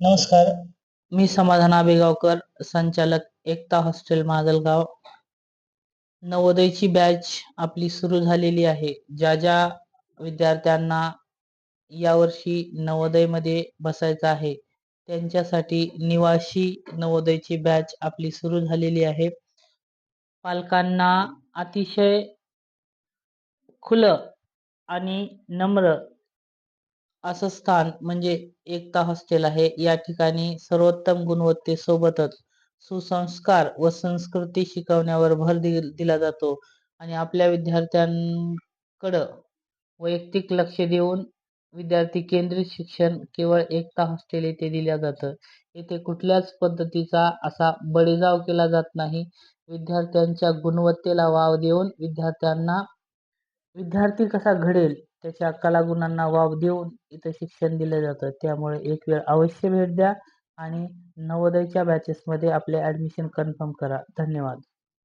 नमस्कार. मी समाधान आबेगावकर, संचालक एकता हॉस्टेल माजलगाव. नवोदयची बॅच आपली सुरू झालेली आहे. ज्या ज्या विद्यार्थ्यांना यावर्षी नवोदयमध्ये बसायचं आहे, त्यांच्यासाठी निवासी नवोदयची बॅच आपली सुरू झालेली आहे. पालकांना अतिशय खुलं आणि नम्र असं स्थान म्हणजे एकता हॉस्टेल आहे. या ठिकाणी सर्वोत्तम गुणवत्तेसोबतच सुसंस्कार व संस्कृती शिकवण्यावर भर दिला जातो आणि आपल्या विद्यार्थ्यांकडं वैयक्तिक लक्ष देऊन विद्यार्थी केंद्रित शिक्षण केवळ एकता हॉस्टेल येथे दिल्या जातं. येथे कुठल्याच पद्धतीचा असा बळीराव केला जात नाही. विद्यार्थ्यांच्या गुणवत्तेला वाव देऊन विद्यार्थी कसा घडेल त्याच्या कलागुणांना वाव देऊन इथं शिक्षण दिलं जातं. त्यामुळे एक वेळ अवश्य भेट द्या आणि नवोदयच्या बॅचेसमध्ये आपले ॲडमिशन कन्फर्म करा. धन्यवाद.